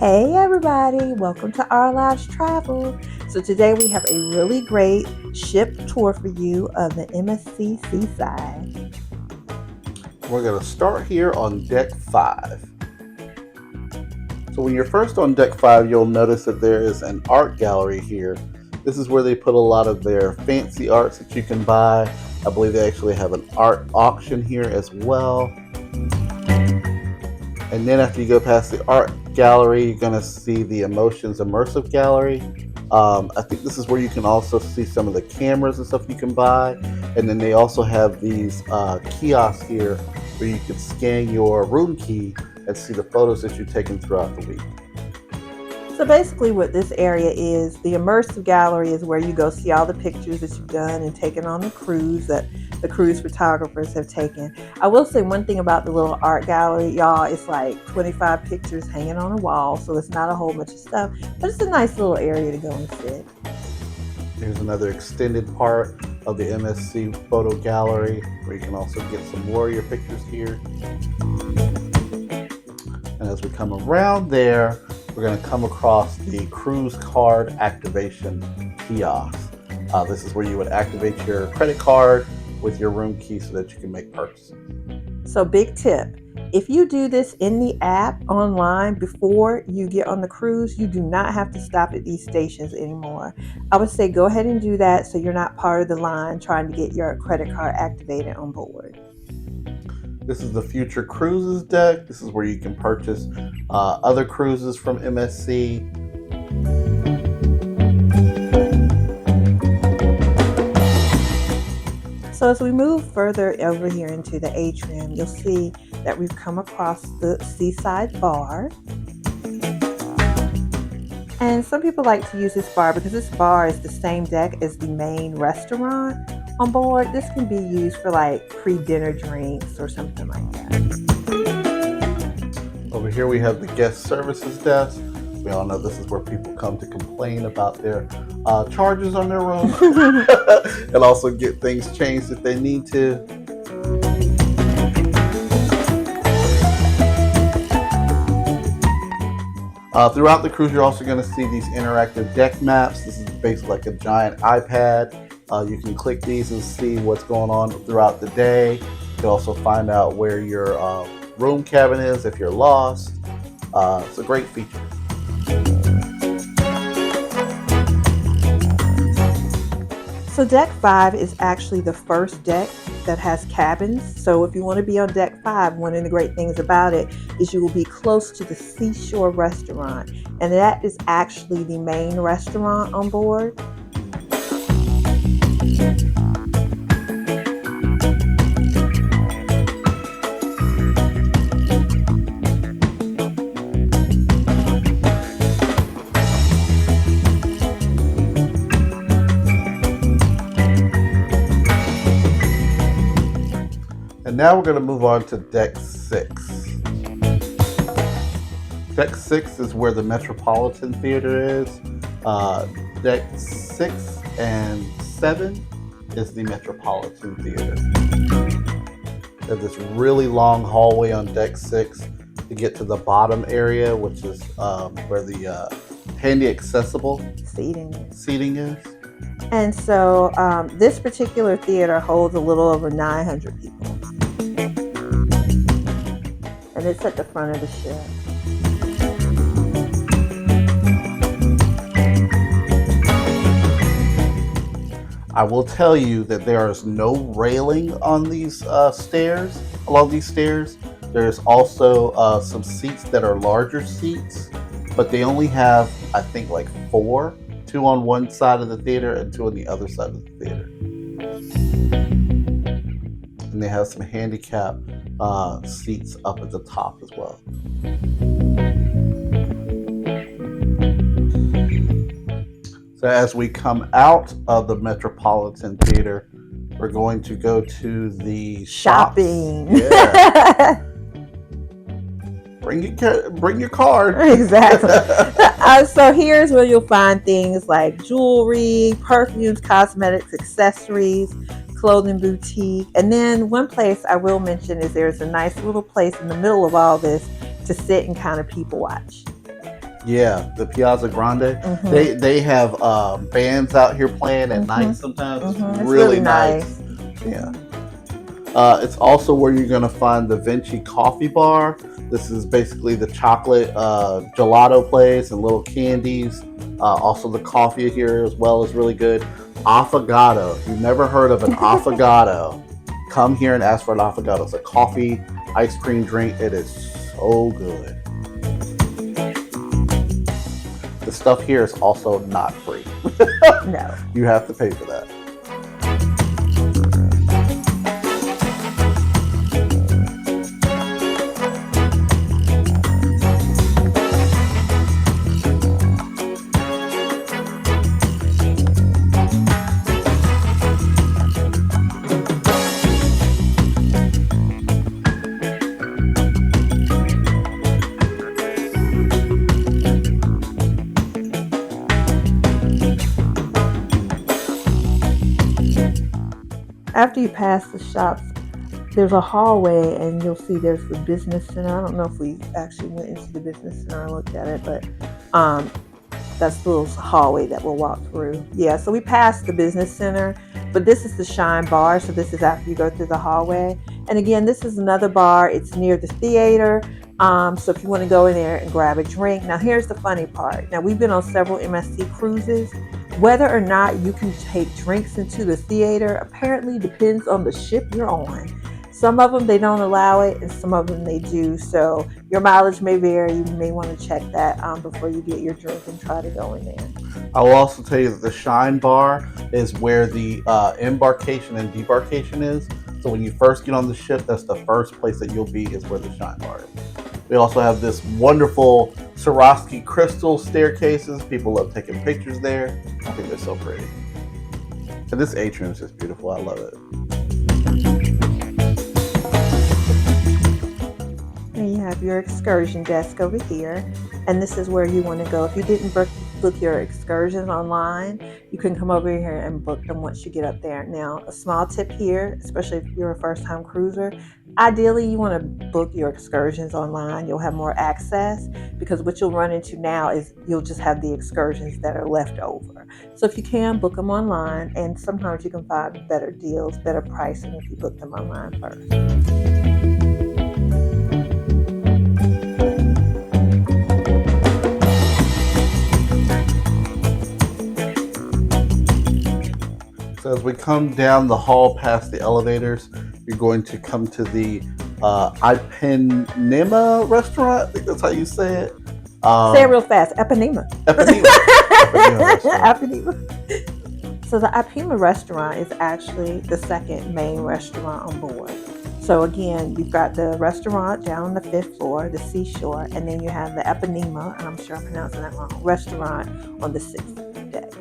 Hey everybody, welcome to Our Lives Travel. So today we have a really great ship tour for you of the MSC Seaside. We're going to start here on deck 5. So when you're first on deck 5, you'll notice that there is an art gallery here. This is where they put a lot of their fancy arts that you can buy. I believe they actually have an art auction here as well. And then after you go past the art gallery, you're going to see the Emotions Immersive Gallery. I think this is where you can also see some of the cameras and stuff you can buy. And then they also have these kiosks here where you can scan your room key and see the photos that you've taken throughout the week. So basically what this area is, the immersive gallery is where you go see all the pictures that you've done and taken on the cruise that the cruise photographers have taken. I will say one thing about the little art gallery, y'all, it's like 25 pictures hanging on a wall, so it's not a whole bunch of stuff, but it's a nice little area to go and sit. Here's another extended part of the MSC photo gallery where you can also get some more of your pictures here. And as we come around there, we're going to come across the cruise card activation kiosk. This is where you would activate your credit card with your room key so that you can make purchases. So big tip, if you do this in the app online before you get on the cruise, you do not have to stop at these stations anymore. I would say go ahead and do that so you're not part of the line trying to get your credit card activated on board. This is the Future Cruises deck. This is where you can purchase other cruises from MSC. So as we move further over here into the atrium, you'll see that we've come across the Seaside Bar. And some people like to use this bar because this bar is the same deck as the main restaurant on board. This can be used for like pre-dinner drinks or something like that. Over here we have the guest services desk. We all know this is where people come to complain about their charges on their room and also get things changed if they need to. Throughout the cruise, you're also going to see these interactive deck maps. This is basically like a giant iPad. You can click these and see what's going on throughout the day. You can also find out where your room cabin is if you're lost. It's a great feature. So deck 5 is actually the first deck that has cabins. So if you want to be on deck 5, one of the great things about it is you will be close to the Seashore restaurant. And that is actually the main restaurant on board. And now we're going to move on to deck 6. Deck 6 is where the Metropolitan Theater is. Deck 6 and 7 is the Metropolitan Theater. There's this really long hallway on deck 6 to get to the bottom area, which is where the handy accessible seating is. And so this particular theater holds a little over 900 people. And it's at the front of the ship. I will tell you that there is no railing on these stairs, along these stairs. There's also some seats that are larger seats, but they only have, I think, like 4. 2 on one side of the theater and 2 on the other side of the theater. And they have some handicap seats up at the top as well. So as we come out of the Metropolitan Theater, we're going to go to the shopping. Yeah. Bring your card. Exactly. So here's where you'll find things like jewelry, perfumes, cosmetics, accessories, clothing boutique. And then one place I will mention is there's a nice little place in the middle of all this to sit and kind of people watch. Yeah, the Piazza Grande. Mm-hmm. They have bands out here playing at night Mm-hmm. sometimes. It's Mm-hmm. It's really really nice. nice. Yeah. It's also where you're going to find the Vinci Coffee Bar. This is basically the chocolate gelato place and little candies. Also, the coffee here as well is really good. Affogato. If you've never heard of an affogato, come here and ask for an affogato. It's a coffee ice cream drink. It is so good. The stuff here is also not free. No. You have to pay for that. After you pass the shops, there's a hallway, and you'll see there's the business center. I don't know if we actually went into the business center and looked at it, but that's the little hallway that we'll walk through. Yeah, so we passed the business center, but this is the Shine Bar. So this is after you go through the hallway. And again, this is another bar. It's near the theater. So if you want to go in there and grab a drink. Now, here's the funny part. Now, we've been on several MSC cruises. Whether or not you can take drinks into the theater apparently depends on the ship you're on. Some of them, they don't allow it, and some of them they do. So your mileage may vary. You may want to check that before you get your drink and try to go in there. I will also tell you that the Shine Bar is where the embarkation and debarkation is. So when you first get on the ship, that's the first place that you'll be, is where the Shine Bar is. We also have this wonderful Swarovski crystal staircases. People love taking pictures there. I think they're so pretty. And this atrium is just beautiful. I love it. And you have your excursion desk over here. And this is where you want to go. If you didn't book your excursions online, you can come over here and book them once you get up there. Now, a small tip here, especially if you're a first-time cruiser, ideally you want to book your excursions online. You'll have more access, because what you'll run into now is you'll just have the excursions that are left over. So if you can, book them online, and sometimes you can find better deals, better pricing if you book them online first. So as we come down the hall past the elevators, you're going to come to the Ipanema restaurant. I think that's how you say it. Say it real fast. Eponema. Ipanema. Ipanema. So the Ipanema restaurant is actually the second main restaurant on board. So again, you've got the restaurant down on the 5th floor, the seashore, and then you have the Ipanema, and I'm sure I'm pronouncing that wrong, restaurant on the 6th deck.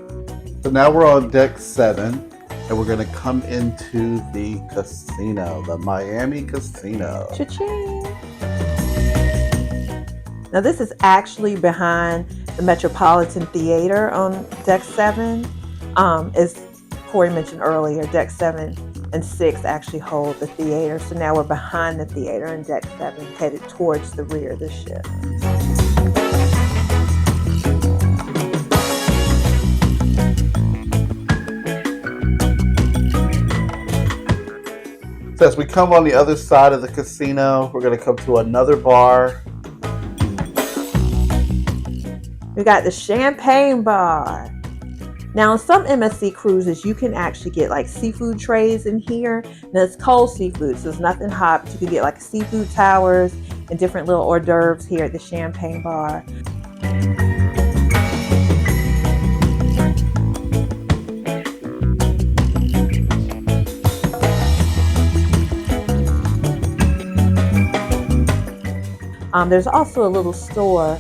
So now we're on deck 7, and we're going to come into the casino, the Miami Casino. Cha-ching! Now this is actually behind the Metropolitan Theater on deck 7. As Corey mentioned earlier, deck 7 and 6 actually hold the theater. So now we're behind the theater in deck 7, headed towards the rear of the ship. So as we come on the other side of the casino, we're going to come to another bar. We got the Champagne Bar. Now, on some MSC cruises, you can actually get like seafood trays in here. Now, it's cold seafood, so it's nothing hot, but you can get like seafood towers and different little hors d'oeuvres here at the Champagne Bar. There's also a little store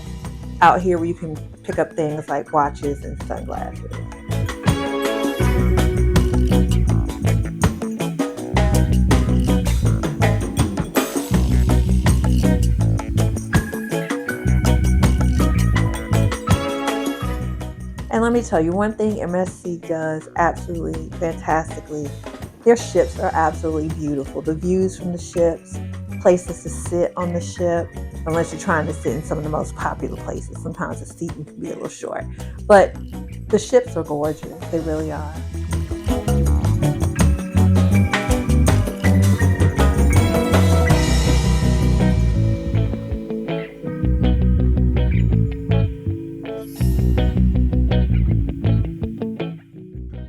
out here where you can pick up things like watches and sunglasses. And let me tell you, one thing MSC does absolutely fantastically, their ships are absolutely beautiful. The views from the ships, places to sit on the ship. unless you're trying to sit in some of the most popular places. Sometimes the seating can be a little short, but the ships are gorgeous. They really are.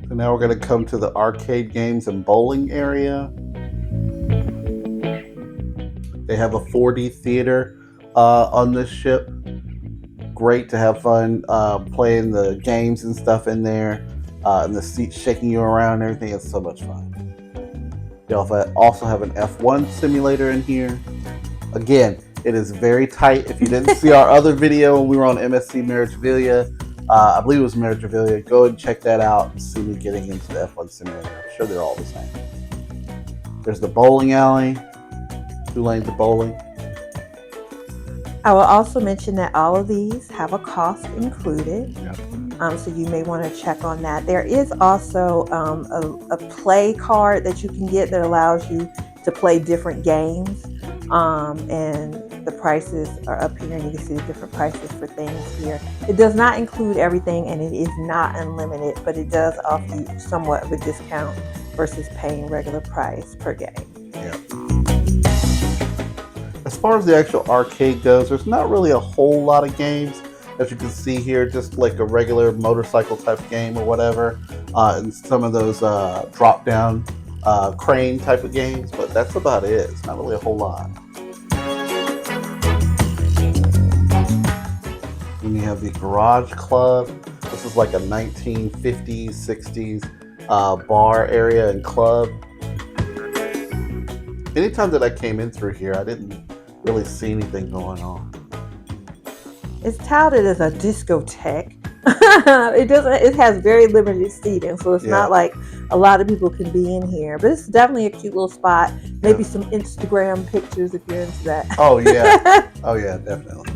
So now we're going to come to the arcade games and bowling area. They have a 4D theater on this ship. Great to have fun playing the games and stuff in there, and the seats shaking you around and everything. It's so much fun. They also have an F1 simulator in here. Again, it is very tight. If you didn't see our other video when we were on MSC Metropolitan, I believe it was Metropolitan, go and check that out and see me getting into the F1 simulator. I'm sure they're all the same. There's the bowling alley, 2 lanes of bowling. I will also mention that all of these have a cost included. Yep. So you may want to check on that. There is also a play card that you can get that allows you to play different games. And the prices are up here, and you can see the different prices for things here. It does not include everything, and it is not unlimited, but it does offer you somewhat of a discount versus paying regular price per game. Yeah. As far as the actual arcade goes, there's not really a whole lot of games. As you can see here, just like a regular motorcycle type game or whatever, and some of those drop down crane type of games, but that's about it. It's not really a whole lot. Then you have the Garage Club. This is like a 1950s, 60s bar area and club. Anytime that I came in through here, I didn't really see anything going on. It's touted as a discotheque. It has very limited seating, so it's not like a lot of people can be in here. But it's definitely a cute little spot. Maybe some Instagram pictures if you're into that. Oh yeah. Oh yeah, definitely.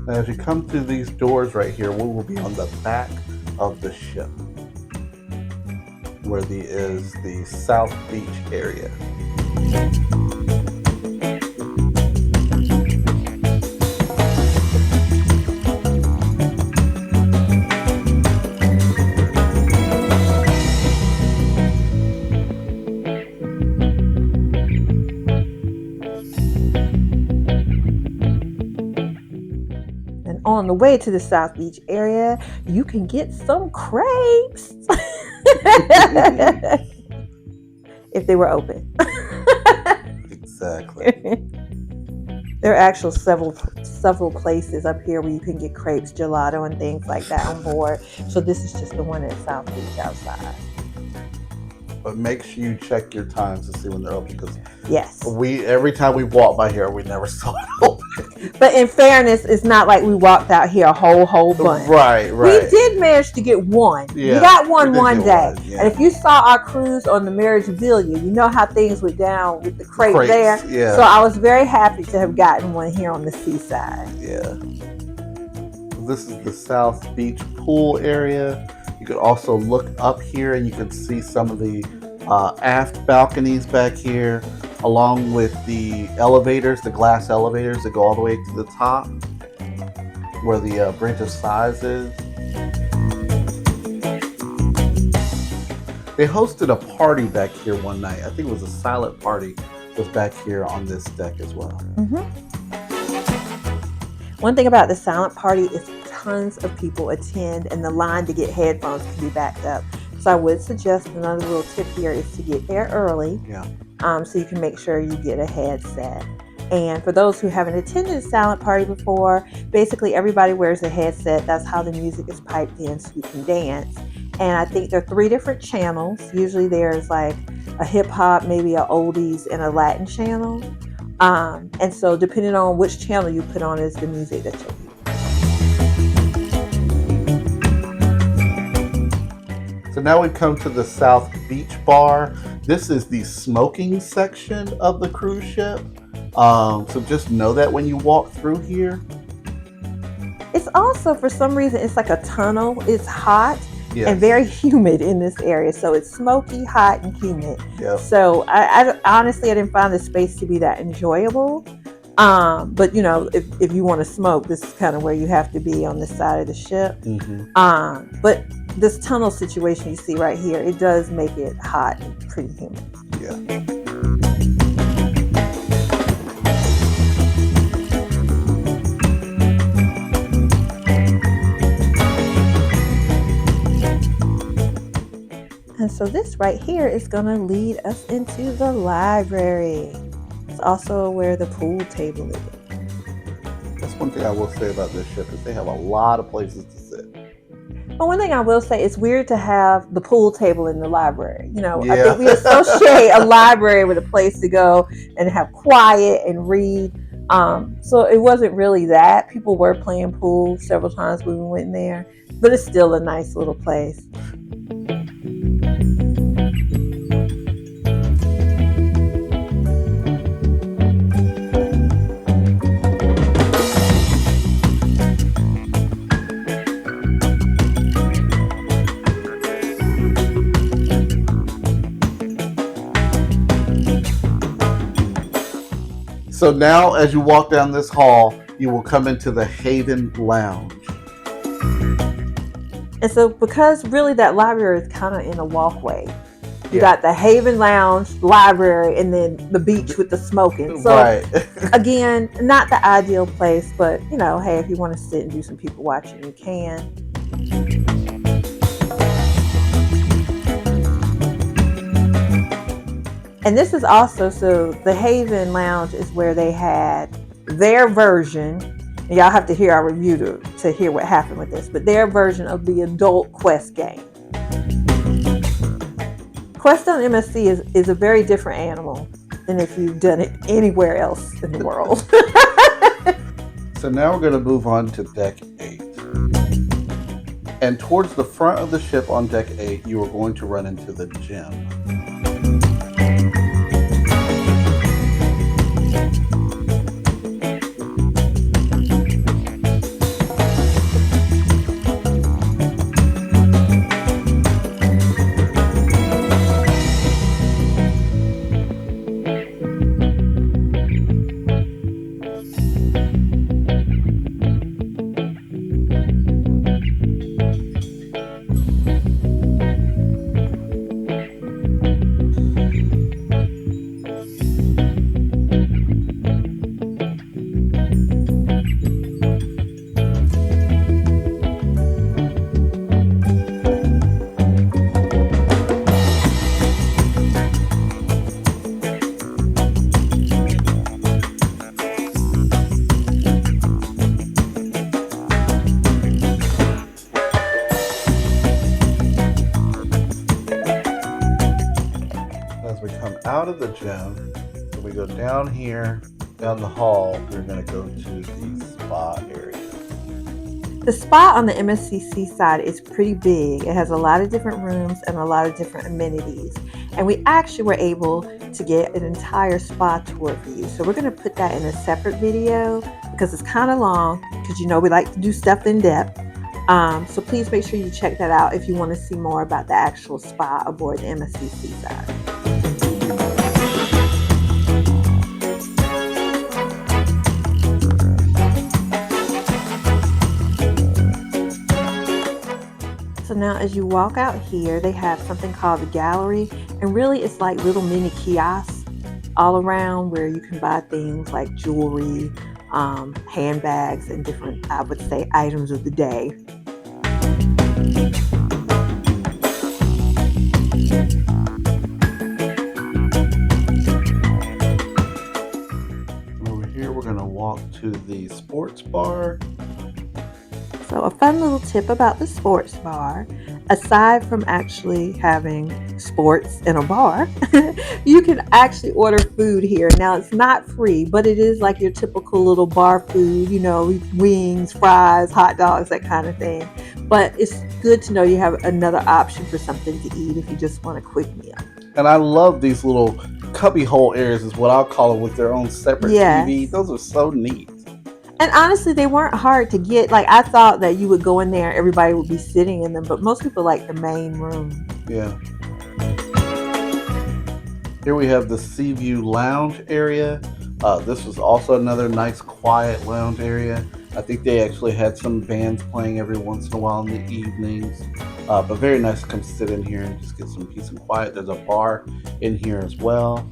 As you come through these doors right here, we will be on the back of the ship, where is the South Beach area. On the way to the South Beach area, you can get some crepes if they were open. Exactly. There are actually several places up here where you can get crepes, gelato, and things like that on board. So this is just the one at South Beach outside. But make sure you check your times to see when they're open, because yes, every time we walked by here, we never saw it open. But in fairness, it's not like we walked out here a whole bunch. Right. We did manage to get one. Yeah, we got one day. Yeah. And if you saw our cruise on the Metropolitan, you know how things went down with the crate there. Yeah. So I was very happy to have gotten one here on the Seaside. Yeah. This is the South Beach pool area. You could also look up here and you can see some of the aft balconies back here, along with the elevators, the glass elevators that go all the way to the top, where the Bridge of Sighs is. They hosted a party back here one night. I think it was a silent party was back here on this deck as well. Mm-hmm. One thing about the silent party is tons of people attend, and the line to get headphones can be backed up. So I would suggest another little tip here is to get there early. Yeah. So you can make sure you get a headset. And for those who haven't attended a silent party before, basically everybody wears a headset. That's how the music is piped in so you can dance. And I think there are 3 different channels. Usually there's like a hip hop, maybe a oldies, and a Latin channel. And so depending on which channel you put on is the music that you'll hear. So now we come to the South Beach Bar. This is the smoking section of the cruise ship. So just know that when you walk through here. It's also, for some reason, it's like a tunnel. It's hot. Yes. And very humid in this area. So it's smoky, hot, and humid. Yep. So I honestly, I didn't find the space to be that enjoyable. But you know, if you want to smoke, this is kind of where you have to be on this side of the ship. Mm-hmm. But this tunnel situation you see right here, it does make it hot and pretty humid. Yeah. And so this right here is going to lead us into the library. It's also where the pool table is. That's one thing I will say about this ship is they have a lot of places to sit. Well, one thing I will say, it's weird to have the pool table in the library. You know, Yeah. I think we associate a library with a place to go and have quiet and read. So it wasn't really that. People were playing pool several times when we went there, but it's still a nice little place. So now as you walk down this hall, you will come into the Haven Lounge. And so because really that library is kind of in a walkway. You Yeah. got the Haven Lounge, library, and then the beach with the smoking. So Right. again, not the ideal place, but you know, hey, if you want to sit and do some people watching, you can. And this is also, so the Haven Lounge is where they had their version, and y'all have to hear our review to hear what happened with this, but their version of the adult Quest game. Quest on MSC is a very different animal than if you've done it anywhere else in the world. So now we're going to move on to Deck 8. And towards the front of the ship on Deck 8, you are going to run into the gym. As we come out of the gym, so we go down here, down the hall, we're going to go to the spa area. The spa on the MSC Seaside is pretty big. It has a lot of different rooms and a lot of different amenities. And we actually were able to get an entire spa tour for you. So we're going to put that in a separate video because it's kind of long, because you know we like to do stuff in depth. So please make sure you check that out if you want to see more about the actual spa aboard the MSC Seaside. So now as you walk out here, they have something called the gallery, and really it's like little mini kiosks all around where you can buy things like jewelry, handbags, and different, I would say, items of the day. Over here, we're going to walk to the sports bar. So a fun little tip about the sports bar, aside from actually having sports in a bar, you can actually order food here. Now it's not free, but it is like your typical little bar food, wings, fries, hot dogs, that kind of thing. But it's good to know you have another option for something to eat if you just want a quick meal. And I love these little cubby hole areas, is what I'll call it, with their own separate TV. Yes. Those are so neat. And honestly, they weren't hard to get. Like, I thought that you would go in there, everybody would be sitting in them, but most people like the main room. Yeah. Here we have the Seaview Lounge area. This was also another nice, quiet lounge area. I think they actually had some bands playing every once in a while in the evenings. But very nice to come sit in here and just get some peace and quiet. There's a bar in here as well.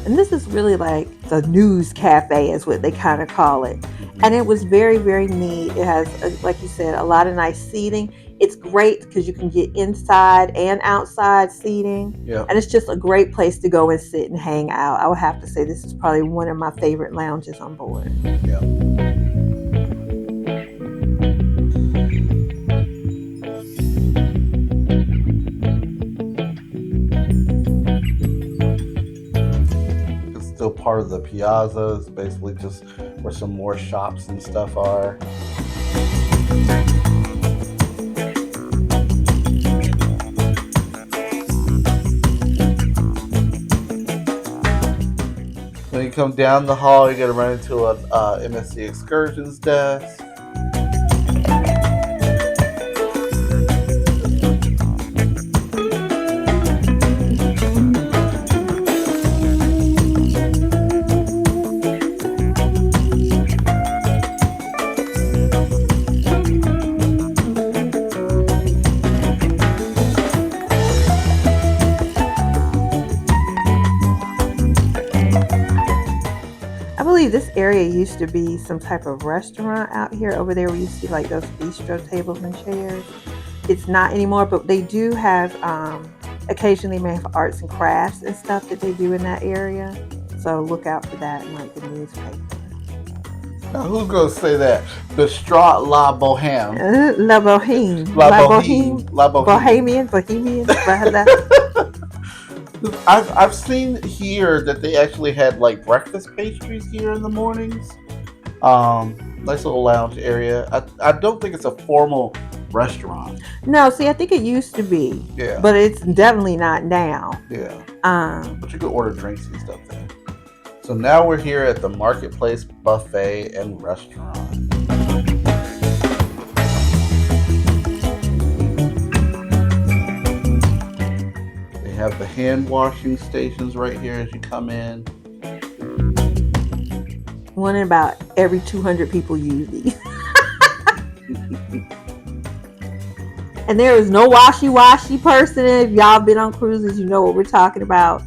And this is really like the news cafe is what they kind of call it. And it was very, very neat. It has, like you said, a lot of nice seating. It's great because you can get inside and outside seating. Yeah. And it's just a great place to go and sit and hang out. I would have to say this is probably one of my favorite lounges on board. Yeah. Still part of the piazza. It's basically just where some more shops and stuff are. When you come down the hall, you're going to run into an MSC Excursions desk. This area used to be some type of restaurant out here. Over there we used to see like those bistro tables and chairs. It's not anymore, but they do have occasionally may have arts and crafts and stuff that they do in that area, so look out for that in like the newspaper. Now who's gonna say that? Bistrot La Boheme. La Boheme. Bohemian. I've seen here that they actually had like breakfast pastries here in the mornings. Nice little lounge area. I don't think it's a formal restaurant. No, see, I think it used to be. Yeah. But it's definitely not now. Yeah. But you could order drinks and stuff there. So now we're here at the Marketplace Buffet and Restaurant. Have the hand washing stations right here as you come in. One in about every 200 people use these. And there is no washy person. If y'all been on cruises, you know what we're talking about.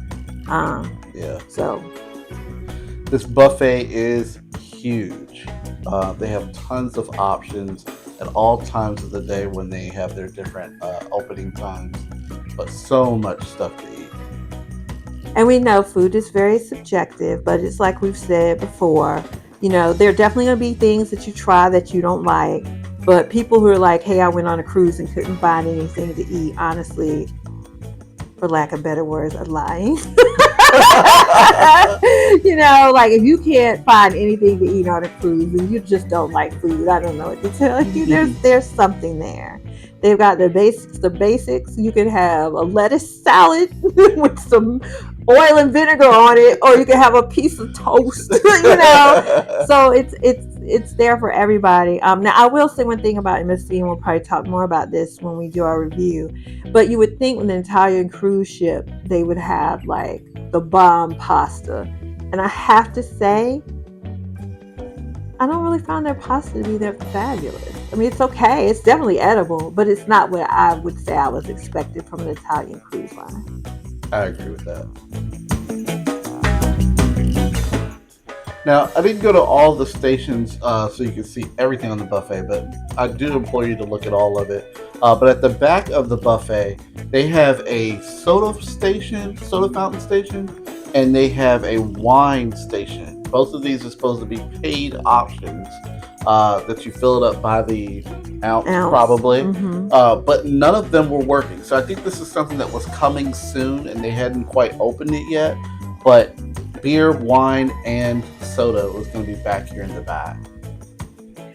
Yeah. So this buffet is huge. They have tons of options at all times of the day when they have their different opening times. But so much stuff to eat. And we know food is very subjective, but it's like we've said before, there are definitely going to be things that you try that you don't like. But people who are like, hey, I went on a cruise and couldn't find anything to eat, honestly, for lack of better words, are lying. Like if you can't find anything to eat on a cruise and you just don't like food, I don't know what to tell you. There's something there. They've got the basics. You can have a lettuce salad with some oil and vinegar on it, or you can have a piece of toast, So it's there for everybody. Now I will say one thing about MSC, and we'll probably talk more about this when we do our review, but you would think with an Italian cruise ship, they would have like the bomb pasta. And I have to say, I don't really find their pasta to be that fabulous. I mean, it's okay. It's definitely edible, but it's not what I would say I was expected from an Italian cruise line. I agree with that. Now, I didn't go to all the stations so you can see everything on the buffet, but I do implore you to look at all of it. But at the back of the buffet, they have a soda fountain station, and they have a wine station. Both of these are supposed to be paid options. that you fill it up by the ounce. Ounce. Probably. Mm-hmm. But none of them were working. So I think this is something that was coming soon and they hadn't quite opened it yet. But beer, wine, and soda was going to be back here in the back.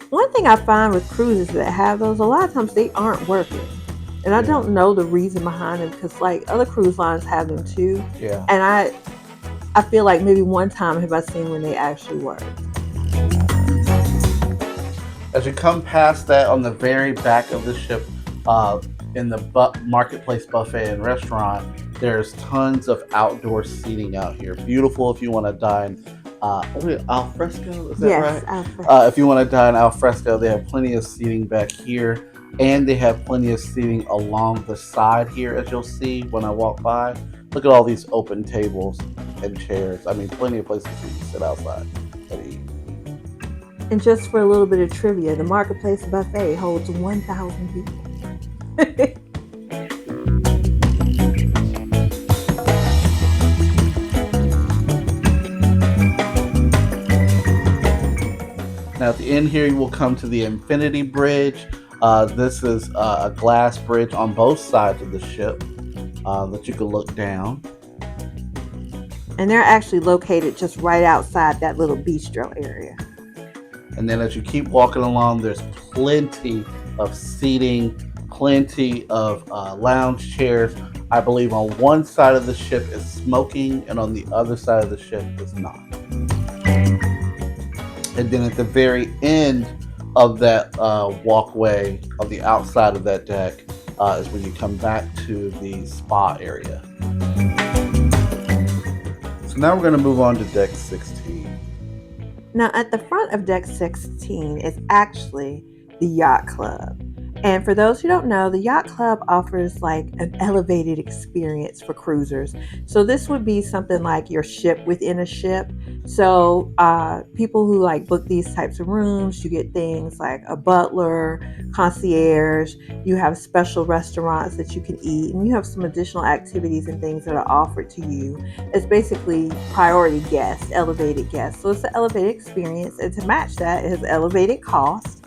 One thing I find with cruises that have those, a lot of times they aren't working. And I don't know the reason behind it, because like other cruise lines have them too. Yeah. And I feel like maybe one time have I seen when they actually work. As you come past that, on the very back of the ship, in the Marketplace Buffet and Restaurant, there's tons of outdoor seating out here. Beautiful if you want to dine. Al fresco, is that Yes, right? al fresco. If you want to dine al fresco, they have plenty of seating back here, and they have plenty of seating along the side here, as you'll see when I walk by. Look at all these open tables and chairs. I mean, plenty of places for you to sit outside and eat. And just for a little bit of trivia, the Marketplace Buffet holds 1,000 people. Now at the end here, you will come to the Infinity Bridge. This is a glass bridge on both sides of the ship that you can look down. And they're actually located just right outside that little bistro area. And then as you keep walking along, there's plenty of seating, plenty of lounge chairs. I believe on one side of the ship is smoking and on the other side of the ship is not. And then at the very end of that walkway on the outside of that deck is when you come back to the spa area. So now we're going to move on to deck 16. Now at the front of deck 16 is actually the Yacht Club. And for those who don't know, the Yacht Club offers like an elevated experience for cruisers. So this would be something like your ship within a ship. So people who like book these types of rooms, you get things like a butler, concierge, you have special restaurants that you can eat, and you have some additional activities and things that are offered to you. It's basically priority guests, elevated guests. So it's an elevated experience, and to match that, it has elevated cost.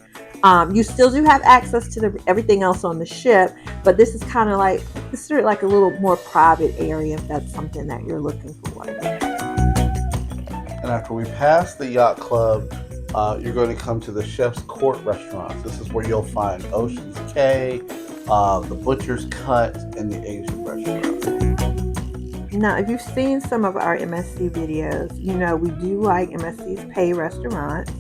You still do have access to everything else on the ship, but this is kind of like, this is like a little more private area if that's something that you're looking for. And after we pass the Yacht Club, you're going to come to the Chef's Court restaurants. This is where you'll find Ocean's K, the Butcher's Cut, and the Asian restaurant. Now, if you've seen some of our MSC videos, you know we do like MSC's Pay restaurants.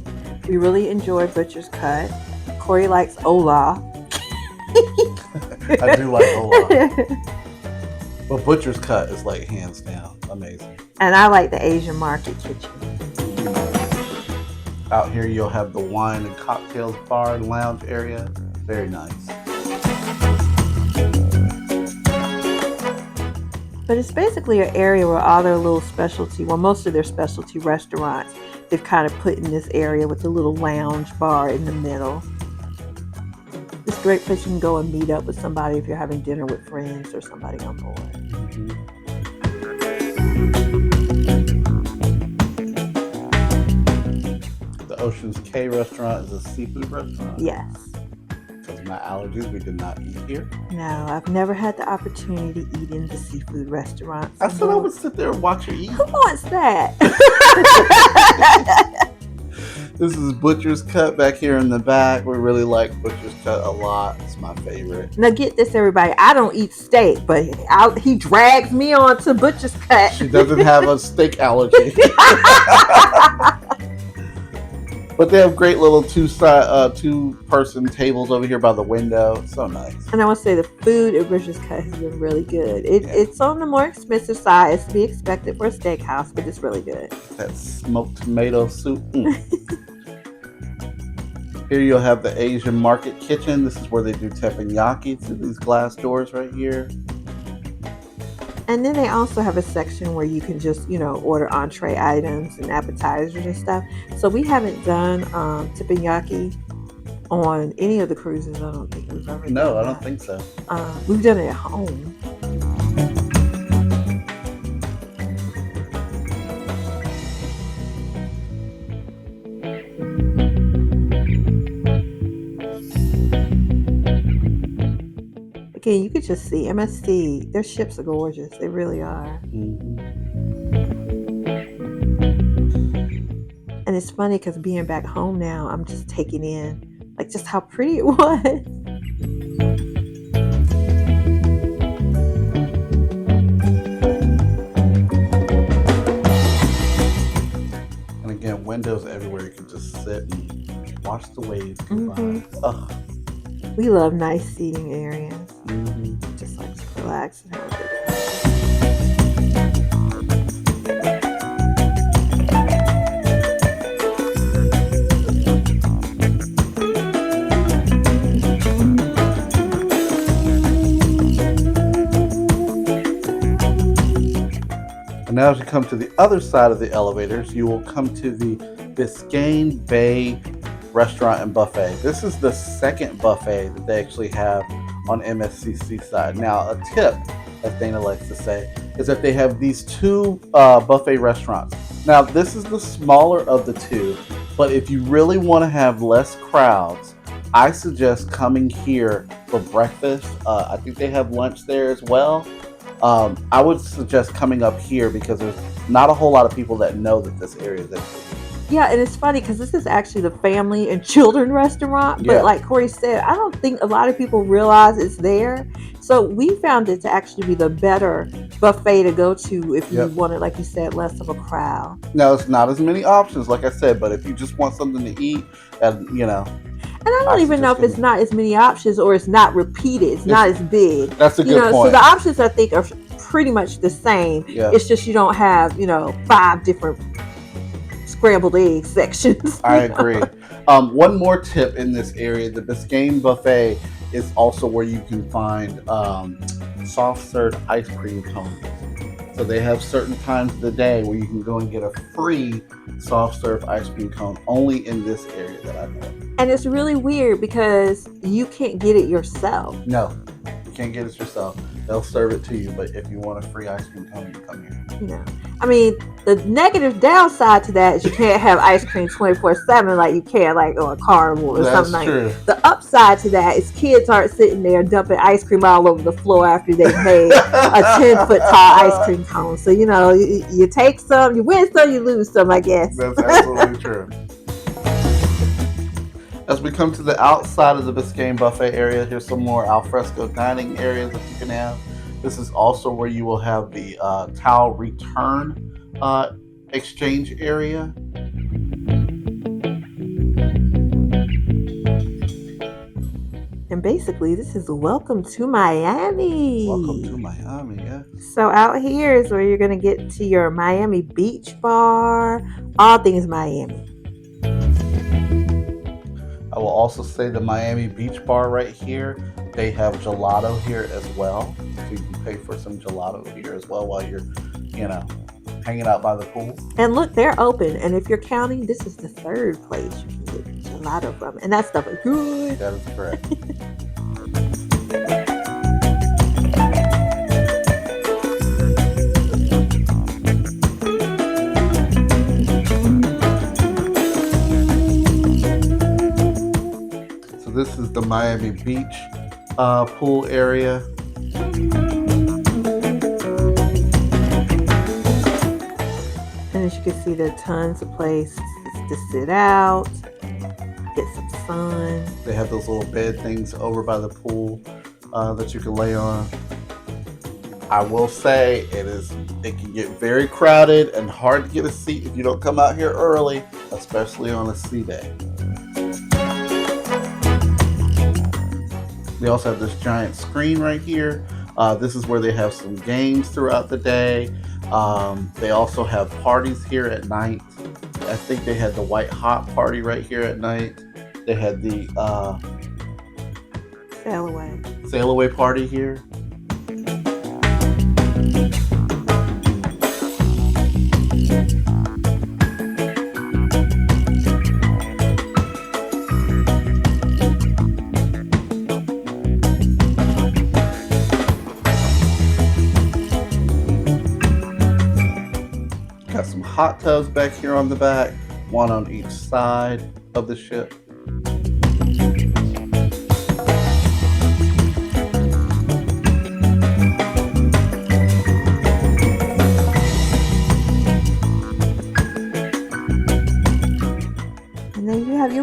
We really enjoy Butcher's Cut. Corey likes Ola. I do like Ola. But Butcher's Cut is like hands down amazing. And I like the Asian Market Kitchen. Out here you'll have the wine and cocktails bar and lounge area. Very nice. But it's basically an area where all their little specialty, well, most of their specialty restaurants, they've kind of put in this area with a little lounge bar in the middle. It's a great place you can go and meet up with somebody if you're having dinner with friends or somebody on board. Mm-hmm. The Ocean's K restaurant is a seafood restaurant? Yes. Because of my allergies, we did not eat here. No, I've never had the opportunity to eat in the seafood restaurants. I said I would sit there and watch her eat. Who wants that? This is Butcher's Cut back here in the back. We really like Butcher's Cut a lot. It's my favorite. Now get this, everybody. I don't eat steak, but he drags me on to Butcher's Cut. She doesn't have a steak allergy. But they have great little two-person tables over here by the window. So nice. And I want to say the food at Butcher's Cut has been really good. It's on the more expensive side. It's to be expected for a steakhouse, but it's really good. That smoked tomato soup. Here you'll have the Asian Market Kitchen. This is where they do teppanyaki through these glass doors right here. And then they also have a section where you can just, order entree items and appetizers and stuff. So we haven't done teppanyaki on any of the cruises. I don't think we've ever done No, I that. don't think so. We've done it at home. King, you could just see MSC. Their ships are gorgeous. They really are. And it's funny because being back home now, I'm just taking in like just how pretty it was. And again, windows everywhere. You can just sit and watch the waves go by. Ugh. We love nice seating areas. Just like to relax and have a good time. And now as you come to the other side of the elevators, you will come to the Biscan Bay Restaurant and Buffet. This is the second buffet that they actually have on MSC Seaside. Now, a tip, as Dana likes to say, is that they have these two buffet restaurants. Now, this is the smaller of the two, but if you really want to have less crowds, I suggest coming here for breakfast. I think they have lunch there as well. I would suggest coming up here because there's not a whole lot of people that know that this area is empty. Yeah, and it's funny because this is actually the family and children restaurant. But like Corey said, I don't think a lot of people realize it's there. So we found it to actually be the better buffet to go to if you wanted, like you said, less of a crowd. Now, it's not as many options, like I said, but if you just want something to eat, and you know. And I don't even know if it's not as many options or it's not repeated. It's not as big. That's a good point. So the options, I think, are pretty much the same. Yeah. It's just you don't have, 5 different scrambled egg sections. I agree. One more tip in this area, the Biscan Buffet is also where you can find soft serve ice cream cones. So they have certain times of the day where you can go and get a free soft serve ice cream cone only in this area that I know. And it's really weird because you can't get it yourself. No, you can't get it yourself. They'll serve it to you, but if you want a free ice cream cone, you come here. I mean, the negative downside to that is you can't have ice cream 24/7 like you can like on a carnival or something like that. The upside to that is kids aren't sitting there dumping ice cream all over the floor after they've made a 10-foot tall ice cream cone. So, you take some, you win some, you lose some, I guess. That's absolutely true. As we come to the outside of the Biscan Buffet area, here's some more alfresco dining areas that you can have. This is also where you will have the towel return exchange area. And basically, this is welcome to Miami. Welcome to Miami, yeah. So out here is where you're going to get to your Miami Beach Bar, all things Miami. I will also say the Miami Beach Bar right here, they have gelato here as well. So you can pay for some gelato here as well while you're, hanging out by the pool. And look, they're open. And if you're counting, this is the third place you can get gelato from. And that stuff is good. That is correct. So this is the Miami Beach pool area. And as you can see, there are tons of places to sit out, get some sun. They have those little bed things over by the pool that you can lay on. I will say it can get very crowded and hard to get a seat if you don't come out here early, especially on a sea day. They also have this giant screen right here. This is where they have some games throughout the day. They also have parties here at night. I think they had the White Hot party right here at night. They had the sail away party here. Got some hot tubs back here on the back, one on each side of the ship.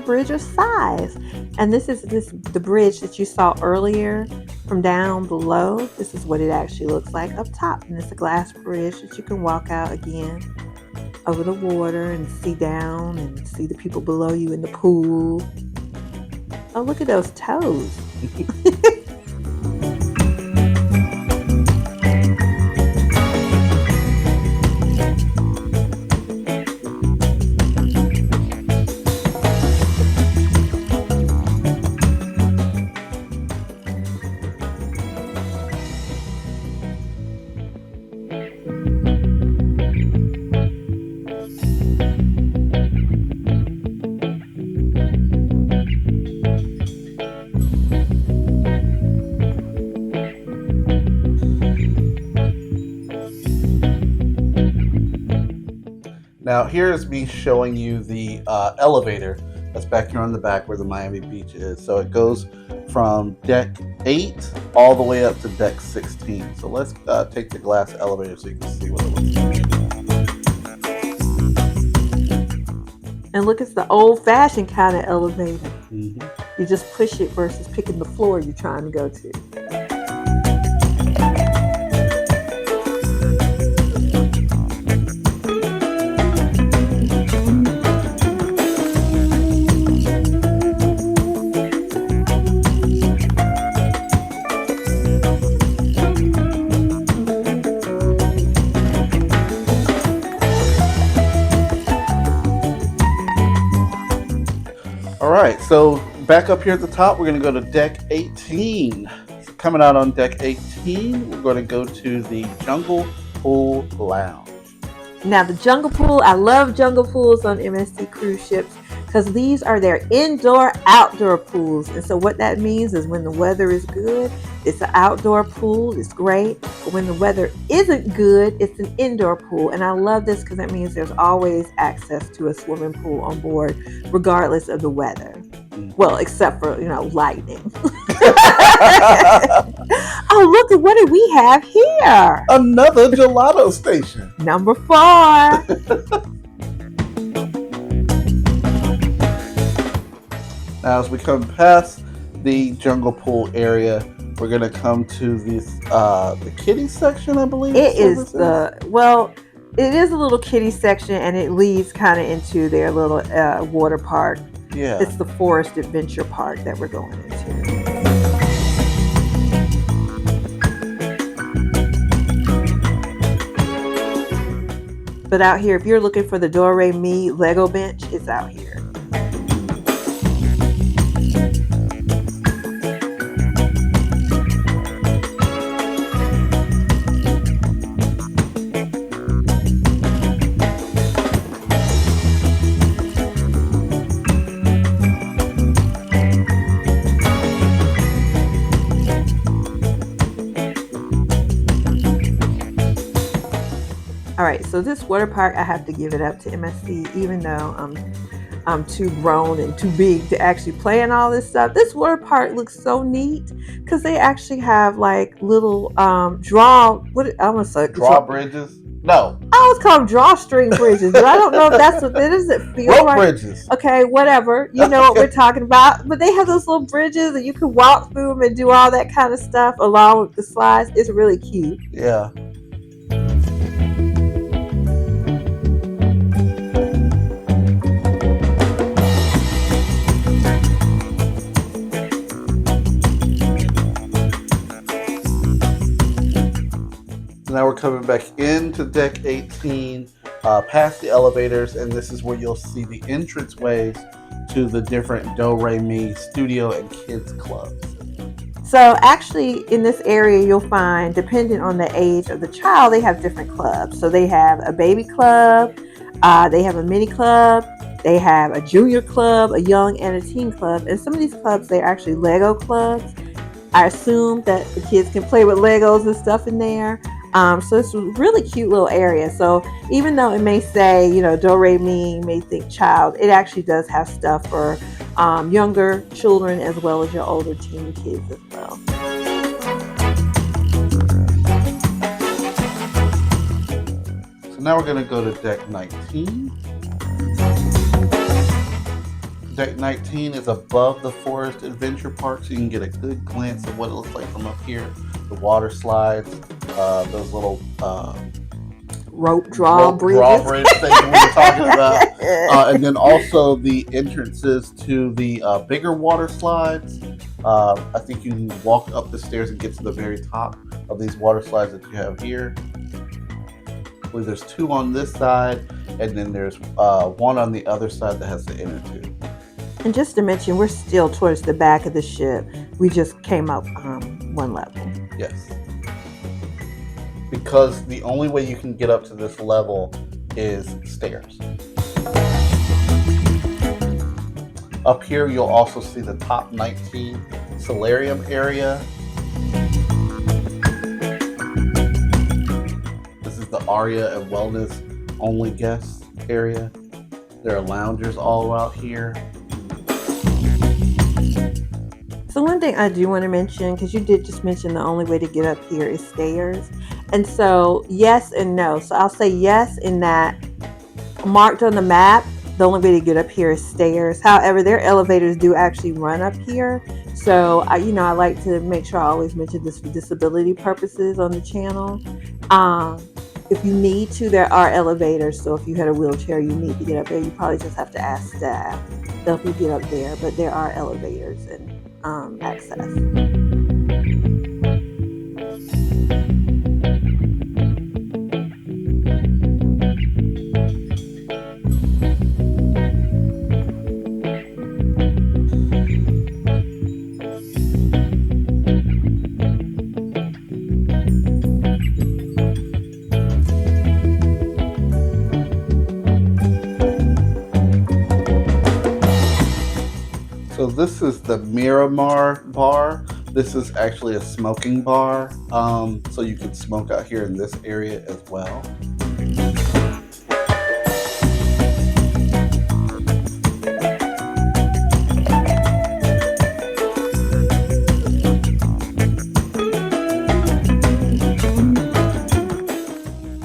bridge of size. And this is the bridge that you saw earlier from down below. This is what it actually looks like up top. And it's a glass bridge that you can walk out again over the water and see down and see the people below you in the pool. Oh, look at those toes. Now, here is me showing you the elevator that's back here on the back where the Miami Beach is. So it goes from deck 8 all the way up to deck 16. So let's take the glass elevator so you can see what it looks like. And look, it's the old-fashioned kind of elevator. Mm-hmm. You just push it versus picking the floor you're trying to go to. All right, so back up here at the top, we're going to go to deck 18. So coming out on deck 18, we're going to go to the Jungle Pool Lounge. Now, the jungle pool, I love jungle pools on MSC cruise ships because these are their indoor-outdoor pools. And so what that means is when the weather is good, it's an outdoor pool. It's great. But when the weather isn't good, it's an indoor pool. And I love this because that means there's always access to a swimming pool on board, regardless of the weather. Well, except for, lightning. Oh, look at what do we have here? Another gelato station. Number 4. Now, as we come past the jungle pool area, we're going to come to the kiddie section, I believe. It is it is a little kiddie section, and it leads kind of into their little water park. Yeah. It's the Forest Adventure Park that we're going into. But out here, if you're looking for the Do-Re-Mi Lego bench, it's out here. All right, so this water park, I have to give it up to MSC, even though I'm too grown and too big to actually play in all this stuff. This water park looks so neat because they actually have like little drawbridges. No, I always call them drawstring bridges, but I don't know if that's what it is. It feels rope like bridges. Okay, whatever. You know what we're talking about. But they have those little bridges and you can walk through them and do all that kind of stuff along with the slides. It's really cute. Yeah. Now we're coming back into deck 18, past the elevators, and this is where you'll see the entranceways to the different Do-Re-Mi studio and kids clubs. So actually in this area you'll find, depending on the age of the child, they have different clubs. So they have a baby club, they have a mini club, they have a junior club, a young and a teen club, and some of these clubs, they're actually Lego clubs. I assume that the kids can play with Legos and stuff in there. So it's a really cute little area. So even though it may say, Do-Re-Mi, you may think child, it actually does have stuff for younger children as well as your older teen kids as well. So now we're going to go to deck 19. Deck 19 is above the Forest Adventure Park, so you can get a good glance of what it looks like from up here. The water slides, those little rope drawbridge thing we were talking about. And then also the entrances to the bigger water slides. I think you can walk up the stairs and get to the very top of these water slides that you have here. I believe there's 2 on this side, and then there's 1 on the other side that has the inner tube. And just to mention, we're still towards the back of the ship. We just came up 1 level. Yes. Because the only way you can get up to this level is stairs. Up here, you'll also see the top 19 solarium area. This is the Aria and Wellness only guest area. There are loungers all out here. So one thing I do want to mention, because you did just mention the only way to get up here is stairs. And so yes and no. So I'll say yes in that marked on the map, the only way to get up here is stairs. However, their elevators do actually run up here. So I like to make sure I always mention this for disability purposes on the channel. If you need to, there are elevators. So if you had a wheelchair, you need to get up there. You probably just have to ask staff. They'll help you get up there, but there are elevators and access. So this is the Miramar bar. This is actually a smoking bar. So you can smoke out here in this area as well.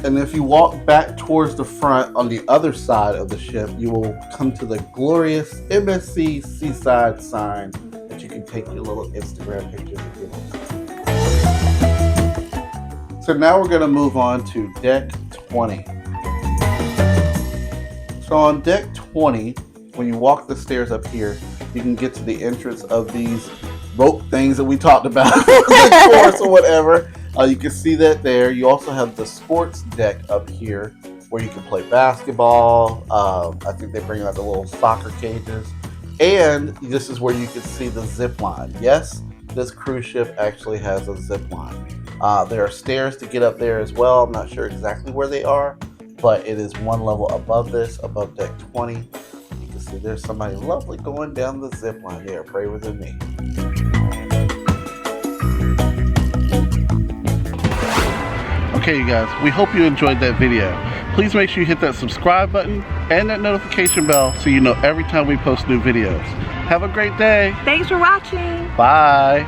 And if you walk back towards the front on the other side of the ship, you will come to the glorious MSC Seaside sign that you can take your little Instagram pictures with. So now we're going to move on to deck 20. So on deck 20, when you walk the stairs up here, you can get to the entrance of these rope things that we talked about, the course or whatever. You can see that there. You also have the sports deck up here where you can play basketball. I think they bring out the little soccer cages. And this is where you can see the zip line. Yes, this cruise ship actually has a zip line. There are stairs to get up there as well. I'm not sure exactly where they are, but it is 1 level above this, above deck 20. You can see there's somebody lovely going down the zip line. They are braver than me. Okay, you guys, we hope you enjoyed that video. Please make sure you hit that subscribe button and that notification bell so you know every time we post new videos. Have a great day. Thanks for watching. Bye.